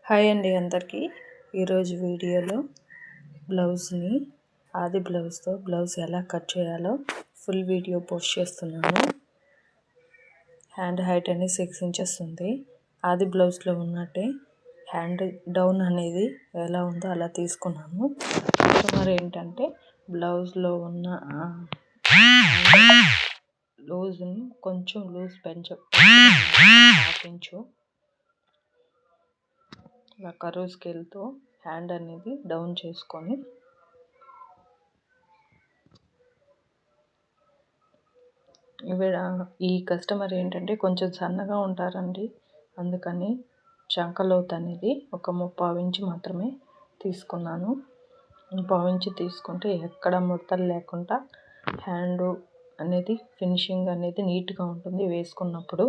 Hi అండి అందరికీ. ఈరోజు వీడియోలో బ్లౌజ్ని ఆది బ్లౌజ్తో బ్లౌజ్ ఎలా కట్ చేయాలో ఫుల్ వీడియో పోస్ట్ చేస్తున్నాను. హ్యాండ్ హైట్ అనేది 6 ఇంచెస్ ఉంది. ఆది బ్లౌజ్లో ఉన్నట్టే హ్యాండ్ డౌన్ అనేది ఎలా ఉందో అలా తీసుకున్నాను. కస్టమర్ ఏంటంటే బ్లౌజ్లో ఉన్న లూజ్ని కొంచెం లూజ్ హాఫ్ ఇంచు ఇలా కర్వ్ స్కేల్తో హ్యాండ్ అనేది డౌన్ చేసుకొని ఈ కస్టమర్ ఏంటంటే కొంచెం సన్నగా ఉంటారండి. అందుకని చంకలోత్ అనేది ఒక 3/4 ఇంచు మాత్రమే తీసుకున్నాను. 3/4 ఇంచు తీసుకుంటే ఎక్కడ ముడతలు లేకుండా హ్యాండ్ అనేది ఫినిషింగ్ అనేది నీట్గా ఉంటుంది వేసుకున్నప్పుడు.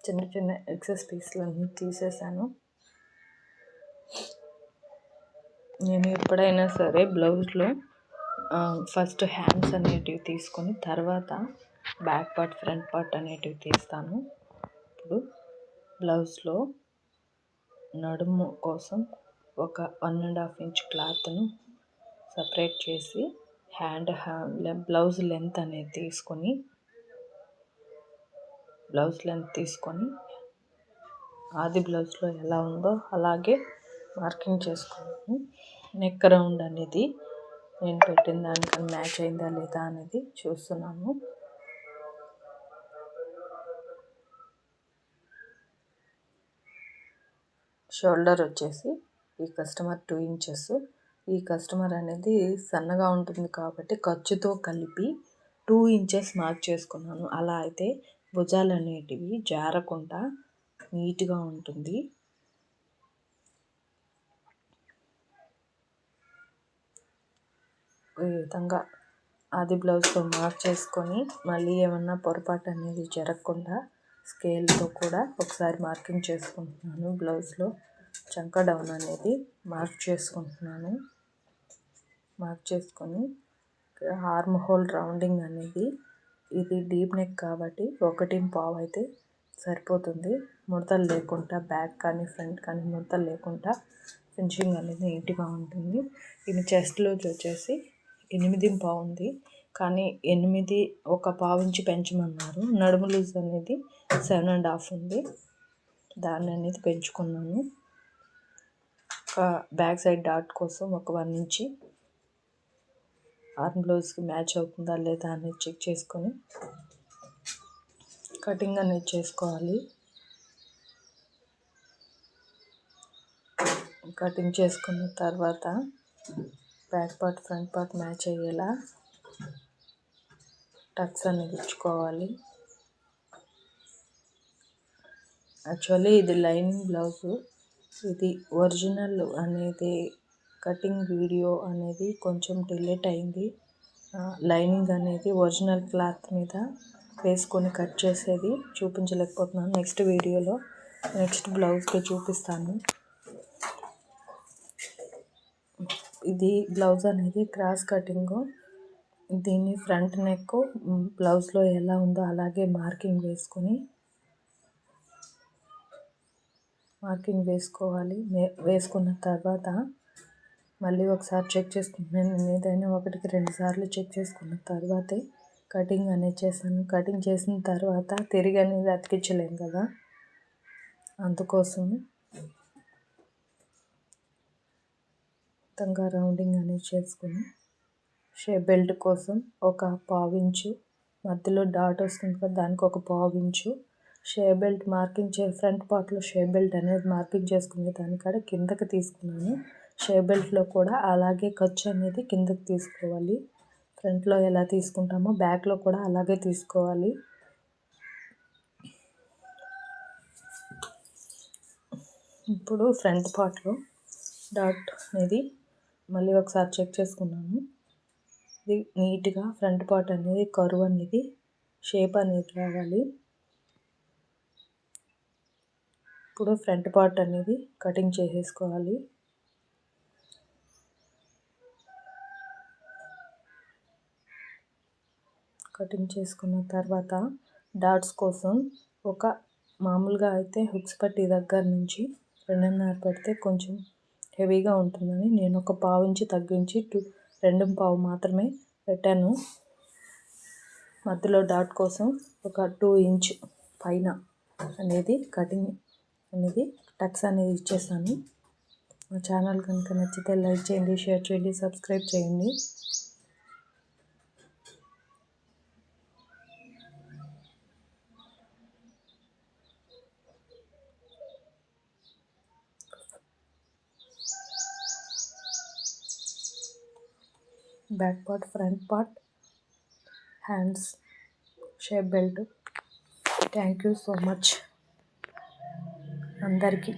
చిన్న చిన్న ఎక్సెస్ పీస్లన్నీ తీసేసాను. నేను ఎప్పుడైనా సరే బ్లౌజ్లో ఫస్ట్ హ్యాండ్స్ అనేటివి తీసుకొని తర్వాత బ్యాక్ పార్ట్ ఫ్రంట్ పార్ట్ అనేటివి తీస్తాను. ఇప్పుడు బ్లౌజ్లో నడుము కోసం ఒక 1.5 ఇంచ్ క్లాత్ను సపరేట్ చేసి బ్లౌజ్ లెంత్ అనేది తీసుకొని ఆది బ్లౌజ్లో ఎలా ఉందో అలాగే మార్కింగ్ చేసుకున్నాను. నెక్ రౌండ్ అనేది నేను పెట్టిన దానికన్నా మ్యాచ్ అయిందా లేదా అనేది చూస్తున్నాను. షోల్డర్ వచ్చేసి ఈ కస్టమర్ 2 ఇంచెస్. ఈ కస్టమర్ అనేది సన్నగా ఉంటుంది కాబట్టి ఖర్చుతో కలిపి 2 ఇంచెస్ మార్క్ చేసుకున్నాను. అలా అయితే భుజాలు అనేటివి జారకుండా నీట్గా ఉంటుంది. ఈ విధంగా ఆది బ్లౌజ్తో మార్క్ చేసుకొని మళ్ళీ ఏమన్నా పొరపాటు అనేది జరగకుండా స్కేల్తో కూడా ఒకసారి మార్కింగ్ చేసుకుంటున్నాను. బ్లౌజ్లో చంక డౌన్ అనేది మార్క్ చేసుకుంటున్నాను. మార్క్ చేసుకొని ఆర్మ్ హోల్ రౌండింగ్ అనేది ఇది డీప్ నెక్ కాబట్టి 1.5 అయితే సరిపోతుంది. ముడతలు లేకుండా బ్యాక్ కానీ ఫ్రంట్ కానీ ముడతలు లేకుండా ఫినిషింగ్ అనేది నీట్గా ఉంటుంది. ఇది చెస్ట్ లూజ్ వచ్చేసి 8.5 ఉంది, కానీ 8 1/4 ఇంచు పెంచమన్నారు. నడుము లూజ్ అనేది 7.5 ఉంది, దాన్ని అనేది పెంచుకున్నాను. బ్యాక్ సైడ్ డాట్ కోసం ఒక 1 ఇంచ్ ఆర్మ్ బ్లౌజ్కి మ్యాచ్ అవుతుందా లేదా అనేది చెక్ చేసుకొని కటింగ్ అనేది చేసుకోవాలి. కటింగ్ చేసుకున్న తర్వాత back part front part match అయ్యేలా టక్స్ అనేది ఇచ్చుకోవాలి. యాక్చువల్లీ ఇది లైనింగ్ బ్లౌజు. ఇది ఒరిజినల్ అనేది కటింగ్ వీడియో అనేది కొంచెం డిలేట్ అయింది. లైనింగ్ అనేది ఒరిజినల్ క్లాత్ మీద వేసుకొని కట్ చేసేది చూపించలేకపోతున్నాను. నెక్స్ట్ వీడియోలో నెక్స్ట్ బ్లౌజ్కి చూపిస్తాను. ఇది బ్లౌజ్ అనేది క్రాస్ కటింగు. దీన్ని ఫ్రంట్ నెక్ బ్లౌజ్లో ఎలా ఉందో అలాగే మార్కింగ్ వేసుకోవాలి. వేసుకున్న తర్వాత మళ్ళీ ఒకసారి చెక్ చేసుకుంటున్నాను. నేను ఏదైనా 1కి 2 సార్లు చెక్ చేసుకున్న తర్వాతే కటింగ్ అనేది చేశాను. కటింగ్ చేసిన తర్వాత తిరిగి అనేది అతికించలేము కదా, అందుకోసం మొత్తంగా రౌండింగ్ అనేది చేసుకుని షేప్ బెల్ట్ కోసం ఒక 1/4 ఇంచు మధ్యలో డాట్ వస్తుంది కదా, దానికి ఒక 1/4 inch shape belt marking front పార్ట్లో షేప్ బెల్ట్ అనేది మార్కింగ్ చేసుకునే దానికాడ కిందకి తీసుకున్నాను. షేప్ బెల్ట్లో కూడా అలాగే ఖర్చు అనేది కిందకి తీసుకోవాలి. ఫ్రంట్లో ఎలా తీసుకుంటామో బ్యాక్లో కూడా అలాగే తీసుకోవాలి. ఇప్పుడు ఫ్రంట్ పార్ట్లో డాట్ అనేది మళ్ళీ ఒకసారి చెక్ చేసుకున్నాను. ఇది నీట్గా ఫ్రంట్ పార్ట్ అనేది కర్వ్ అనేది షేప్ అనేది రావాలి. ఇప్పుడు ఫ్రంట్ పార్ట్ అనేది కటింగ్ చేసేసుకోవాలి. కటింగ్ చేసుకున్న తర్వాత డాట్స్ కోసం ఒక మామూలుగా అయితే హుక్స్ పట్టి దగ్గర నుంచి 2.5 పెడితే కొంచెం హెవీగా ఉంటుందని నేను ఒక పావు ఇంచు తగ్గించి 2.5 మాత్రమే పెట్టాను. మధ్యలో డాట్ కోసం ఒక 2 ఇంచ్ పైన అనేది కటింగ్ అనేది టక్స్ అనేది ఇచ్చేసాను. మా ఛానల్ కనుక నచ్చితే లైక్ చేయండి, షేర్ చేయండి, సబ్స్క్రైబ్ చేయండి. Back part, front part, hands shape belt. Thank you so much అందరికీ.